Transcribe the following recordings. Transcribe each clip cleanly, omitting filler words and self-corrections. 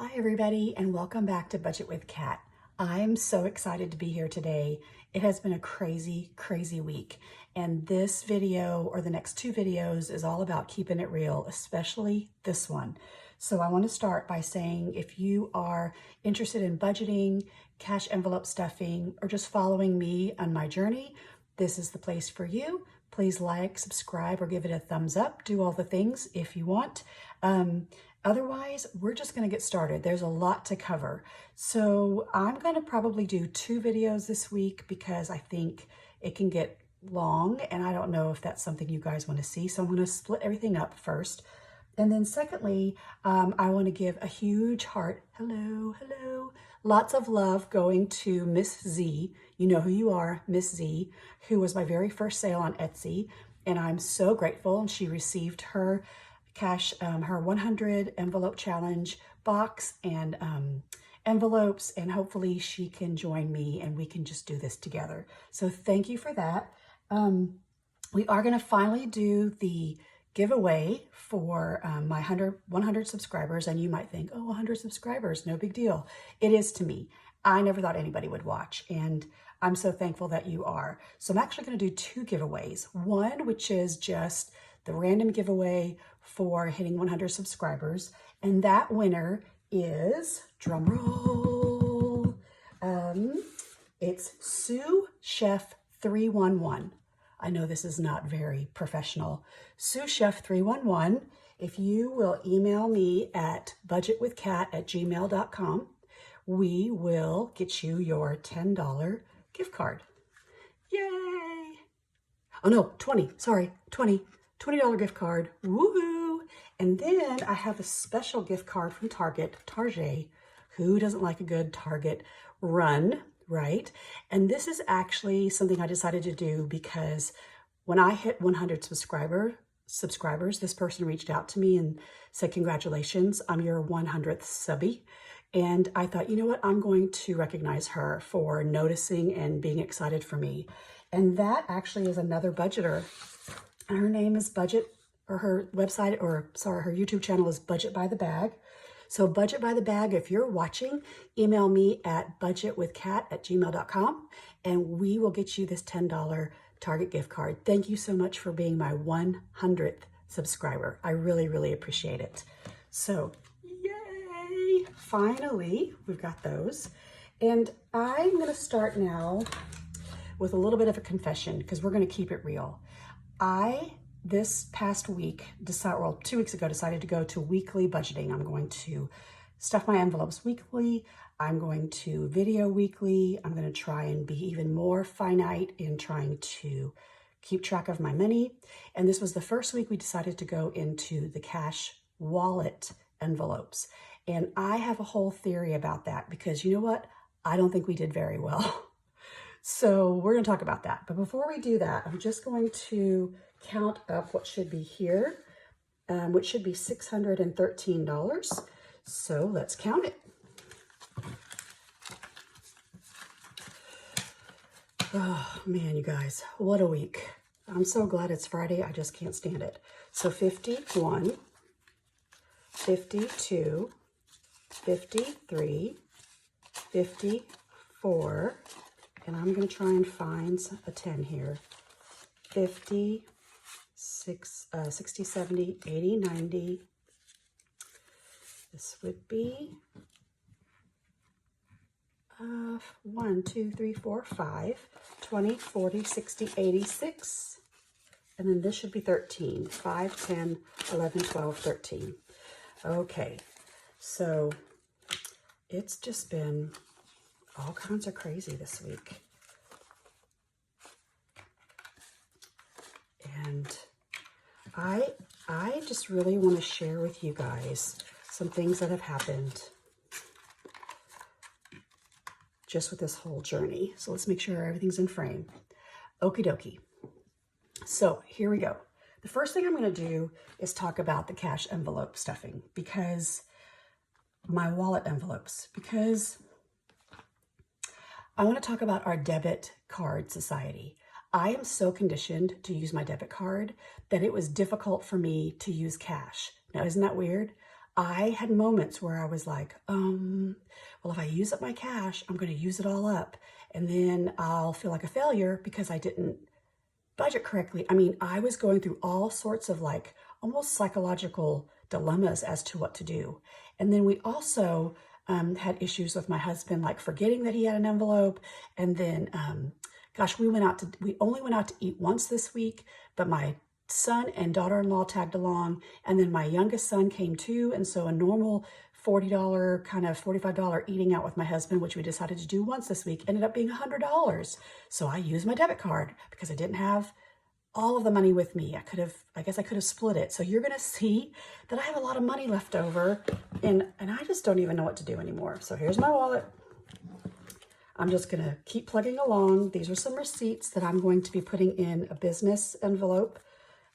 Hi everybody and welcome back to Budget with Kat. I'm so excited to be here today. It has been a crazy week, and this video or the next two videos is all about keeping it real, especially this one. So I want to start by saying if you are interested in budgeting, cash envelope stuffing, or just following me on my journey, this is the place for you. Please like, subscribe, or give it a thumbs up. Do all the things if you want. Otherwise, we're just going to get started. There's a lot to cover. So I'm going to probably do two videos this week because I think it can get long and I don't know if that's something you guys want to see. So I'm going to split everything up first. And then secondly, I want to give a huge heart, hello, lots of love going to Miss Z. You know who you are, Miss Z, who was my very first sale on Etsy. And I'm so grateful. And she received her cash, her 100 envelope challenge box and envelopes, and hopefully she can join me and we can just do this together. So thank you for that. We are going to finally do the giveaway for my 100 subscribers, and you might think, oh, 100 subscribers, no big deal. It is to me. I never thought anybody would watch, and I'm so thankful that you are. So I'm actually going to do two giveaways. One, which is just the random giveaway for hitting 100 subscribers, and that winner is, drum roll, it's Sous Chef 311. I know this is not very professional. Sous Chef 311, if you will email me at budgetwithkat@gmail.com, we will get you your $10 gift card. Yay! Oh no, 20, sorry, $20 gift card, woohoo! And then I have a special gift card from Target. Who doesn't like a good Target run, right? And this is actually something I decided to do because when I hit 100 subscribers, this person reached out to me and said, congratulations, I'm your 100th subby. And I thought, you know what, I'm going to recognize her for noticing and being excited for me. And that actually is another budgeter. Her name is Budget, or her website, or sorry, her YouTube channel is Budget by the Bag. So Budget by the Bag, if you're watching, email me at budgetwithkat@gmail.com and we will get you this $10 Target gift card. Thank you so much for being my 100th subscriber. I really appreciate it. So yay! Finally, we've got those. And I'm going to start now with a little bit of a confession because we're going to keep it real. This past week, 2 weeks ago, decided to go to weekly budgeting. I'm going to stuff my envelopes weekly. I'm going to video weekly. I'm going to try and be even more finite in trying to keep track of my money. And this was the first week we decided to go into the cash wallet envelopes. And I have a whole theory about that because you know what? I don't think we did very well. So we're going to talk about that. But before we do that, I'm just going to count up what should be here, which should be $613. So let's count it. Oh man, you guys, what a week. I'm so glad it's Friday. I just can't stand it. So 51, 52, 53, 54, and I'm going to try and find a 10 here. 50, 60, 70, 80, 90. This would be 1, 2, 3, 4, 5, 20, 40, 60, 86. And then this should be 13. 5, 10, 11, 12, 13. Okay, so it's just been all kinds of crazy this week. And I just really want to share with you guys some things that have happened just with this whole journey. So let's make sure everything's in frame. Okie dokie. So here we go. The first thing I'm going to do is talk about the cash envelope stuffing, because my wallet envelopes, because I want to talk about our debit card society. I am so conditioned to use my debit card that it was difficult for me to use cash. Now, isn't that weird? I had moments where I was like, well, if I use up my cash, I'm going to use it all up. And then I'll feel like a failure because I didn't budget correctly. I mean, I was going through all sorts of like almost psychological dilemmas as to what to do. And then we also had issues with my husband, like forgetting that he had an envelope. And then, gosh, we only went out to eat once this week, but my son and daughter-in-law tagged along. And then my youngest son came too. And so a normal $40, kind of $45 eating out with my husband, which we decided to do once this week, ended up being $100. So I used my debit card because I didn't have all of the money with me. I guess I could have split it. So you're going to see that I have a lot of money left over and I just don't even know what to do anymore. So here's my wallet. I'm just going to keep plugging along. These are some receipts that I'm going to be putting in a business envelope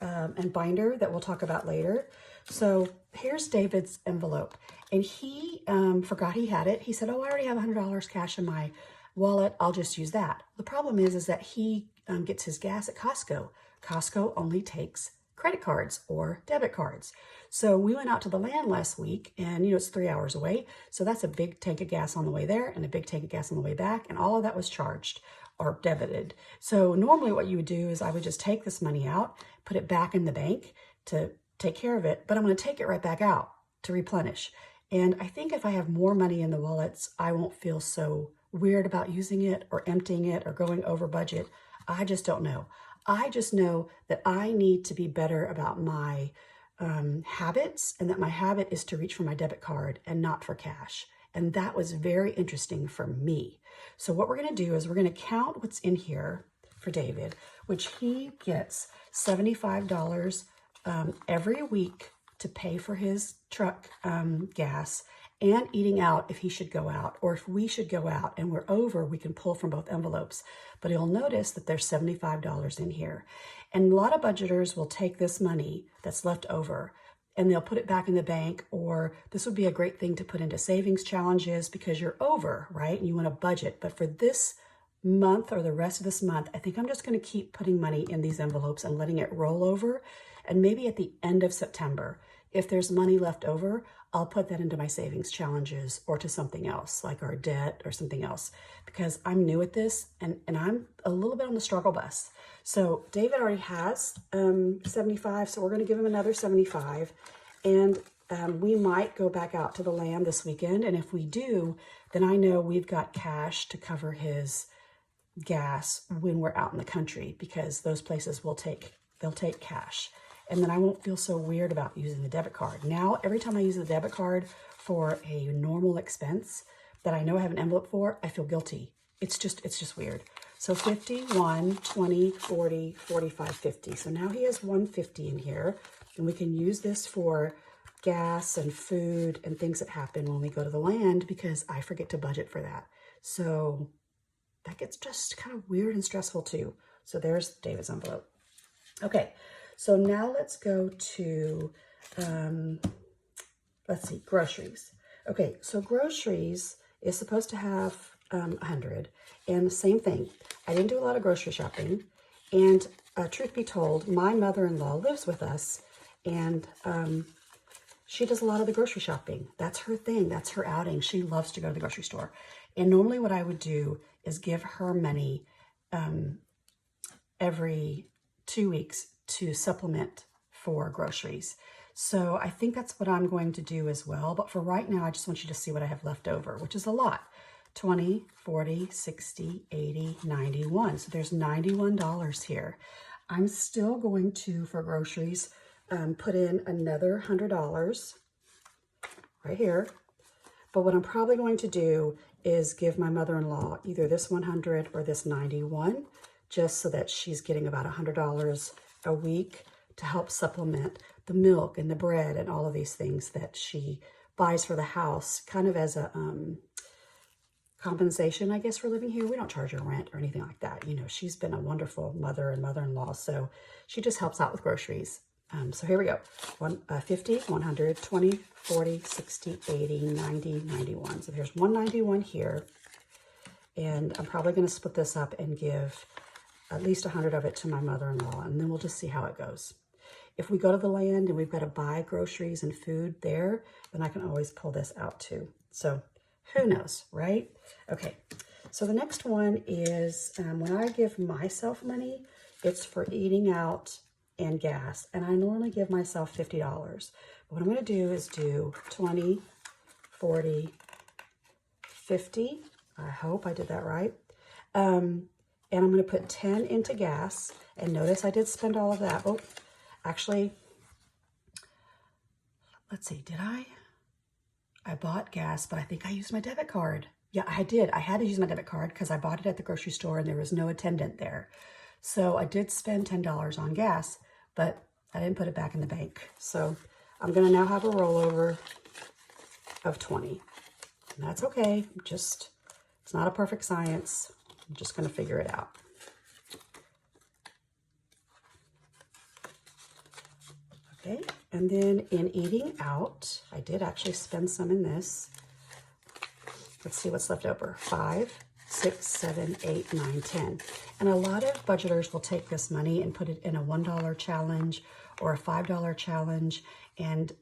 and binder that we'll talk about later. So here's David's envelope, and he forgot he had it. He said, oh, I already have $100 cash in my wallet. I'll just use that. The problem is that he gets his gas at Costco. Costco only takes credit cards or debit cards. So we went out to the land last week, and it's 3 hours away. So that's a big tank of gas on the way there and a big tank of gas on the way back, and all of that was charged or debited. So normally what you would do is I would just take this money out, put it back in the bank to take care of it, but I'm going to take it right back out to replenish. And I think if I have more money in the wallets, I won't feel so weird about using it or emptying it or going over budget. I just don't know. I just know that I need to be better about my habits, and that my habit is to reach for my debit card and not for cash. And that was very interesting for me. So what we're going to do is we're going to count what's in here for David, which he gets $75 every week to pay for his truck gas and eating out if he should go out, or if we should go out and we're over, we can pull from both envelopes. But you'll notice that there's $75 in here. And a lot of budgeters will take this money that's left over and they'll put it back in the bank, or this would be a great thing to put into savings challenges because you're over, right? And you want to budget. But for this month or the rest of this month, I think I'm just going to keep putting money in these envelopes and letting it roll over. And maybe at the end of September, if there's money left over, I'll put that into my savings challenges or to something else, like our debt or something else, because I'm new at this and I'm a little bit on the struggle bus. So David already has 75, so we're going to give him another 75. And we might go back out to the land this weekend. And if we do, then I know we've got cash to cover his gas when we're out in the country, because those places they'll take cash. And then I won't feel so weird about using the debit card. Now, every time I use the debit card for a normal expense that I know I have an envelope for, I feel guilty. It's just weird. So 50, 1, 20, 40, 45, 50. So now he has 150 in here, and we can use this for gas and food and things that happen when we go to the land, because I forget to budget for that. So that gets just kind of weird and stressful too. So there's David's envelope. Okay. So now let's go to, let's see, groceries. Okay, so groceries is supposed to have 100, and the same thing. I didn't do a lot of grocery shopping, and truth be told, my mother-in-law lives with us, and she does a lot of the grocery shopping. That's her thing. That's her outing. She loves to go to the grocery store. And normally what I would do is give her money every 2 weeks to supplement for groceries. So I think that's what I'm going to do as well. But for right now, I just want you to see what I have left over, which is a lot. 20, 40, 60, 80, 91. So there's $91 here. I'm still going to, for groceries, put in another $100 right here. But what I'm probably going to do is give my mother-in-law either this 100 or this 91, just so that she's getting about $100 a week to help supplement the milk and the bread and all of these things that she buys for the house, kind of as a compensation, I guess, for living here. We don't charge her rent or anything like that. She's been a wonderful mother and mother-in-law, so she just helps out with groceries. So here we go. 50, 100, 20, 40, 60, 80, 90, 91. So there's 191 here. And I'm probably going to split this up and give at least 100 of it to my mother-in-law, and then we'll just see how it goes. if we go to the land and we've got to buy groceries and food there, then I can always pull this out too. So who knows, right? Okay, so the next one is when I give myself money, it's for eating out and gas. And I normally give myself $50. But what I'm going to do is do 20, 40, 50. I hope I did that right. And I'm going to put 10 into gas. And notice I did spend all of that. Oh, actually, let's see, did I? I bought gas, but I think I used my debit card. Yeah, I did. I had to use my debit card because I bought it at the grocery store and there was no attendant there. So I did spend $10 on gas, but I didn't put it back in the bank. So I'm going to now have a rollover of 20. And that's okay. Just, it's not a perfect science. I'm just going to figure it out. Okay, and then in eating out, I did actually spend some in this. Let's see what's left over. 5, 6, 7, 8, 9, 10. And a lot of budgeters will take this money and put it in a $1 challenge or a $5 challenge. And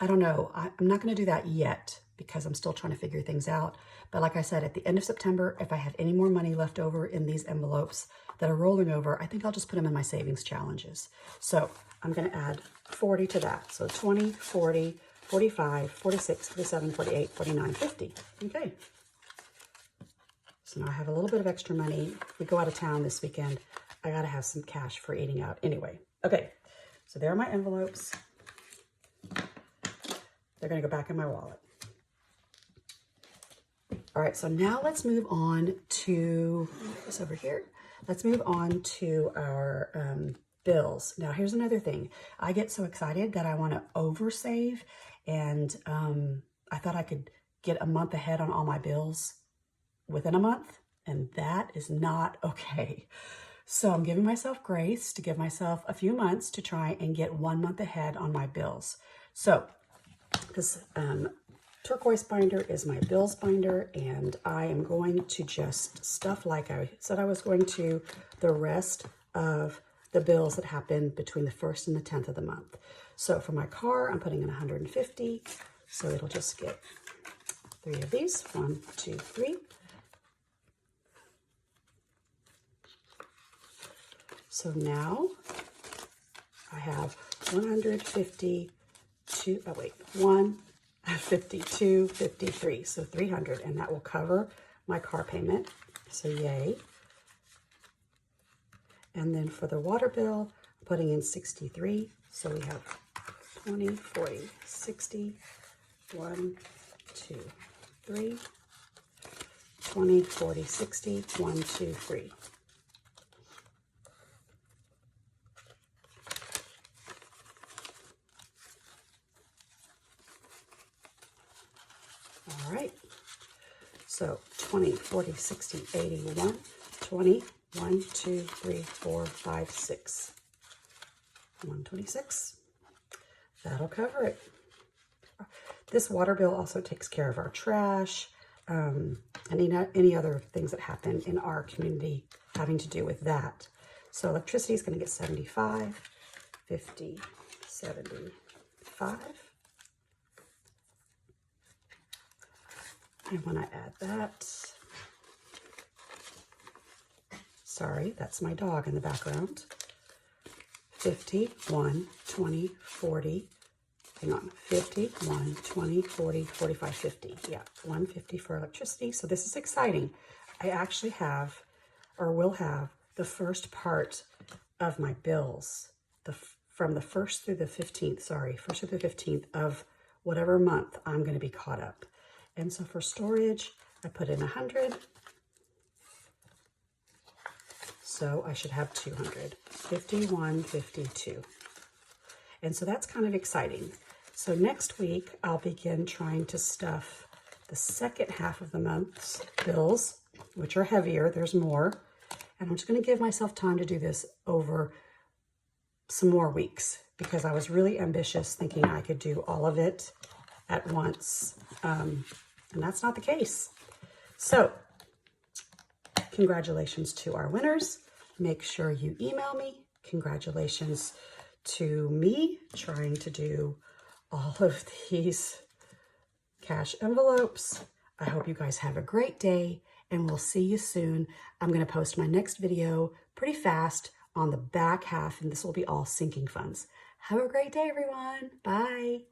I don't know, I'm not going to do that yet because I'm still trying to figure things out. But like I said, at the end of September, if I have any more money left over in these envelopes that are rolling over, I think I'll just put them in my savings challenges. So I'm going to add 40 to that. So 20, 40, 45, 46, 47, 48, 49, 50. Okay. So now I have a little bit of extra money. If we go out of town this weekend, I got to have some cash for eating out anyway. Okay. So there are my envelopes. They're going to go back in my wallet. All right. So now let's move on to this over here. Let's move on to our bills. Now, here's another thing. I get so excited that I want to oversave, and I thought I could get a month ahead on all my bills within a month, and that is not okay. So I'm giving myself grace to give myself a few months to try and get 1 month ahead on my bills. So this turquoise binder is my bills binder, and I am going to just stuff like I said I was going to the rest of the bills that happen between the 1st and the 10th of the month. So for my car, I'm putting in 150. So it'll just get 3 of these. 1, 2, 3. So now I have 152, oh wait, 152, 53. So 300, and that will cover my car payment. So yay. And then for the water bill, I'm putting in 63. So we have 20, 40, 60, 1, 2, 3, 20, 40, 60, 1, 2, 3. All right. So 20, 40, 60, 80, 1, 20, 1, 2, 3, 4, 5, 6. 126. That'll cover it. This water bill also takes care of our trash, and any other things that happen in our community having to do with that. So electricity is going to get 75, 50, 75. And when I add that, sorry, that's my dog in the background. 50, 1, 20, 40, hang on, 50, 1, 20, 40, 45, 50. Yeah, 150 for electricity. So this is exciting. I actually have, or will have, the first part of my bills, from the 1st through the 15th, sorry, 1st through the 15th of whatever month I'm going to be caught up. And so for storage, I put in 100. So I should have 200, 51, 52. And so that's kind of exciting. So next week, I'll begin trying to stuff the second half of the month's bills, which are heavier. There's more. And I'm just going to give myself time to do this over some more weeks because I was really ambitious thinking I could do all of it at once. And that's not the case. So congratulations to our winners. Make sure you email me. Congratulations to me trying to do all of these cash envelopes. I hope you guys have a great day, and we'll see you soon. I'm going to post my next video pretty fast on the back half, and this will be all sinking funds. Have a great day, everyone. Bye.